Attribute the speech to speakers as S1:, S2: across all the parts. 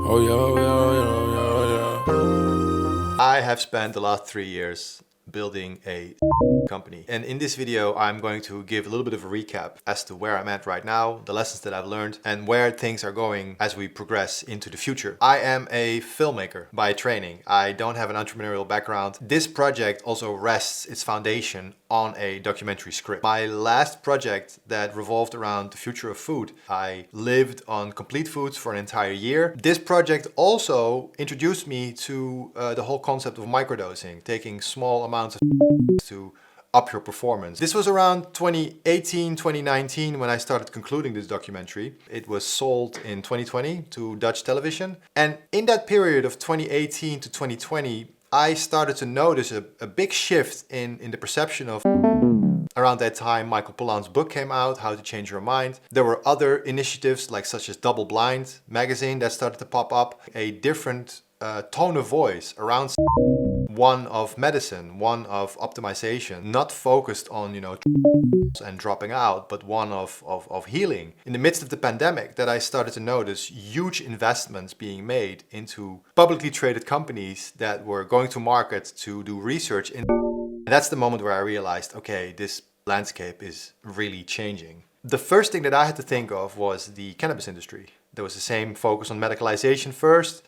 S1: Oh yeah, oh yeah, oh yeah, oh yeah.
S2: I have spent the last 3 years building a company. And in this video, I'm going to give a little bit of a recap as to where I'm at right now, the lessons that I've learned, and where things are going as we progress into the future. I am a filmmaker by training. I don't have an entrepreneurial background. This project also rests its foundation on a documentary script. My last project that revolved around the future of food, I lived on complete foods for an entire year. This project also introduced me to the whole concept of microdosing, taking small amounts of to up your performance. This was around 2018, 2019 when I started concluding this documentary. It was sold in 2020 to Dutch television. And in that period of 2018 to 2020, I started to notice a big shift in the perception of. Around that time, Michael Pollan's book came out, How to Change Your Mind. There were other initiatives such as Double Blind magazine that started to pop up. A different tone of voice around one of medicine, one of optimization, not focused on, and dropping out, but one of healing. In the midst of the pandemic, that I started to notice huge investments being made into publicly traded companies that were going to market to do research. And that's the moment where I realized, okay, this landscape is really changing. The first thing that I had to think of was the cannabis industry. There was the same focus on medicalization first,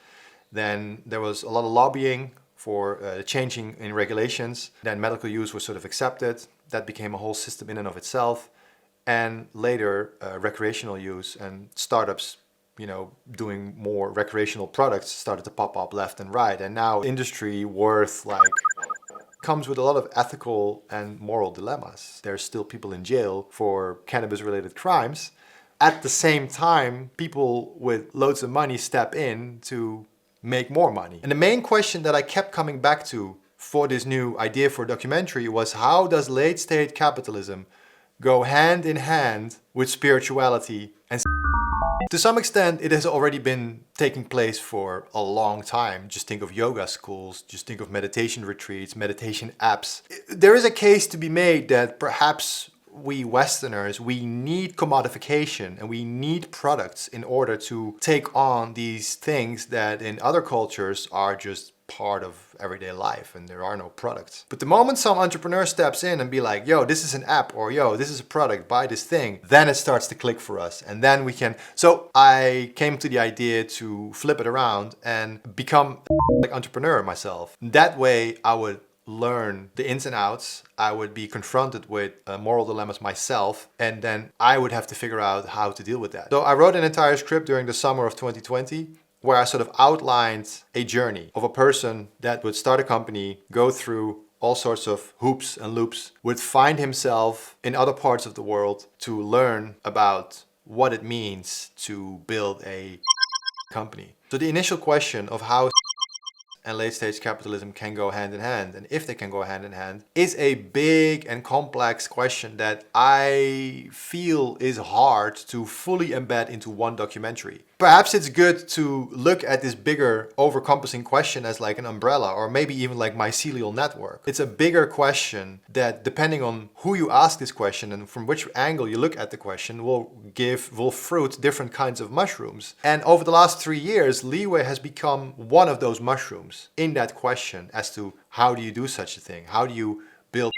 S2: then there was a lot of lobbying for changing in regulations. Then medical use was sort of accepted. That became a whole system in and of itself. And later, recreational use and startups, doing more recreational products started to pop up left and right. And now industry worth comes with a lot of ethical and moral dilemmas. There's still people in jail for cannabis-related crimes. At the same time, people with loads of money step in to make more money. And the main question that I kept coming back to for this new idea for a documentary was, how does late-stage capitalism go hand in hand with spirituality and to some extent, it has already been taking place for a long time. Just think of yoga schools, just think of meditation retreats, meditation apps. There is a case to be made that perhaps we Westerners, we need commodification and we need products in order to take on these things that in other cultures are just part of everyday life and there are no products. But the moment some entrepreneur steps in and be like, yo, this is an app, or yo, this is a product, buy this thing, then it starts to click for us. And then we can. So I came to the idea to flip it around and become like entrepreneur myself. That way I would learn the ins and outs. I would be confronted with moral dilemmas myself, and then I would have to figure out how to deal with that. So I wrote an entire script during the summer of 2020 where I sort of outlined a journey of a person that would start a company, go through all sorts of hoops and loops, would find himself in other parts of the world to learn about what it means to build a company. So the initial question of how and late-stage capitalism can go hand in hand, and if they can go hand in hand, is a big and complex question that I feel is hard to fully embed into one documentary. Perhaps it's good to look at this bigger, overcompassing question as like an umbrella, or maybe even like mycelial network. It's a bigger question that, depending on who you ask this question and from which angle you look at the question, will fruit different kinds of mushrooms. And over the last 3 years, Leeway has become one of those mushrooms in that question as to how do you do such a thing? How do you build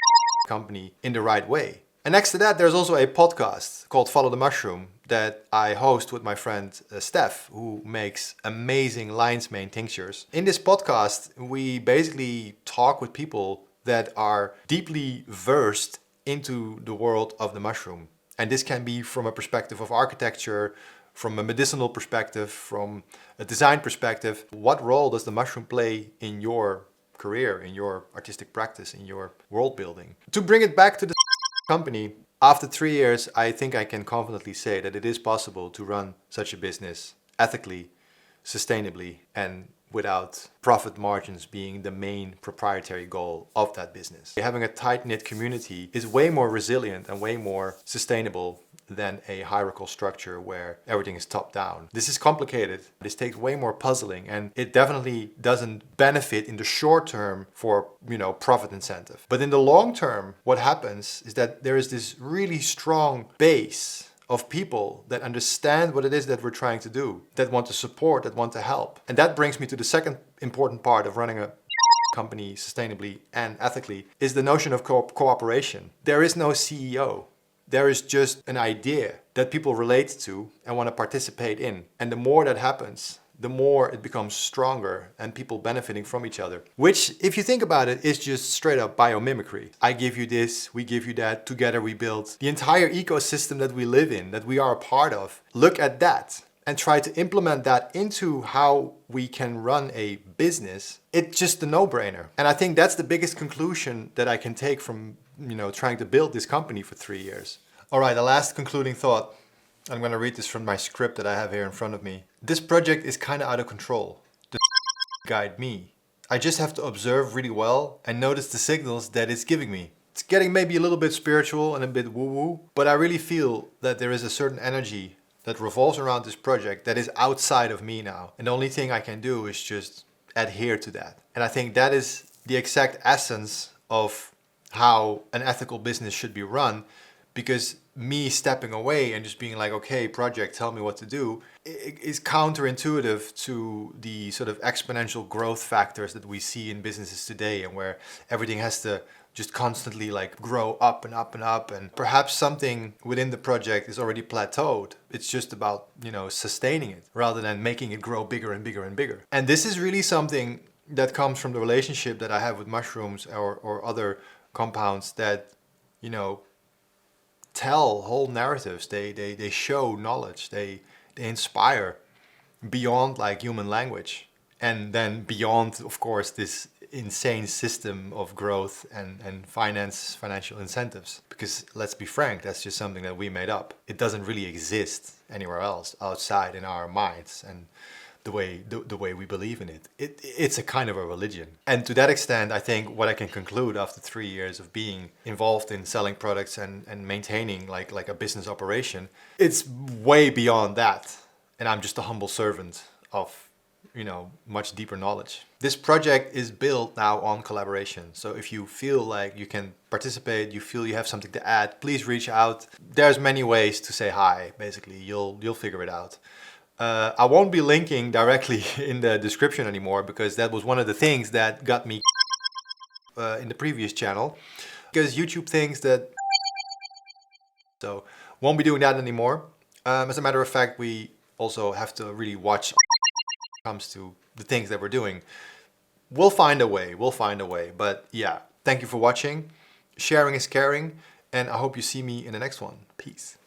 S2: a company in the right way? And next to that, there's also a podcast called Follow the Mushroom that I host with my friend Steph, who makes amazing lion's mane tinctures. In this podcast, we basically talk with people that are deeply versed into the world of the mushroom. And this can be from a perspective of architecture, from a medicinal perspective, from a design perspective. What role does the mushroom play in your career, in your artistic practice, in your world building? To bring it back to the company, after 3 years, I think I can confidently say that it is possible to run such a business ethically, sustainably, and without profit margins being the main proprietary goal of that business. Having a tight-knit community is way more resilient and way more sustainable than a hierarchical structure where everything is top down. This is complicated. This takes way more puzzling, and it definitely doesn't benefit in the short term for, profit incentive. But in the long term, what happens is that there is this really strong base of people that understand what it is that we're trying to do, that want to support, that want to help. And that brings me to the second important part of running a company sustainably and ethically, is the notion of cooperation. There is no CEO. There is just an idea that people relate to and want to participate in. And the more that happens, the more it becomes stronger and people benefiting from each other. Which, if you think about it, is just straight up biomimicry. I give you this, we give you that, together we build the entire ecosystem that we live in, that we are a part of. Look at that and try to implement that into how we can run a business. It's just a no-brainer. And I think that's the biggest conclusion that I can take from, trying to build this company for 3 years. All right, the last concluding thought. I'm going to read this from my script that I have here in front of me. This project is kind of out of control. The guide me. I just have to observe really well and notice the signals that it's giving me. It's getting maybe a little bit spiritual and a bit woo-woo, but I really feel that there is a certain energy that revolves around this project that is outside of me now. And the only thing I can do is just adhere to that. And I think that is the exact essence of how an ethical business should be run, because me stepping away and just being like, okay, project, tell me what to do, is counterintuitive to the sort of exponential growth factors that we see in businesses today, and where everything has to just constantly like grow up and up and up. And perhaps something within the project is already plateaued. It's just about, sustaining it rather than making it grow bigger and bigger and bigger. And this is really something that comes from the relationship that I have with mushrooms or other compounds that, tell whole narratives. They show knowledge. They inspire beyond like human language, and then beyond, of course, this insane system of growth and financial incentives. Because let's be frank, that's just something that we made up. It doesn't really exist anywhere else outside in our minds and the way we believe in it. It's a kind of a religion. And to that extent, I think what I can conclude after 3 years of being involved in selling products and maintaining like a business operation, it's way beyond that. And I'm just a humble servant of, much deeper knowledge. This project is built now on collaboration. So if you feel like you can participate, you feel you have something to add, please reach out. There's many ways to say hi, basically. You'll figure it out. I won't be linking directly in the description anymore, because that was one of the things that got me in the previous channel, because YouTube thinks that, so won't be doing that anymore. As a matter of fact, we also have to really watch when it comes to the things that we're doing. We'll find a way, but yeah, thank you for watching. Sharing is caring, and I hope you see me in the next one. Peace.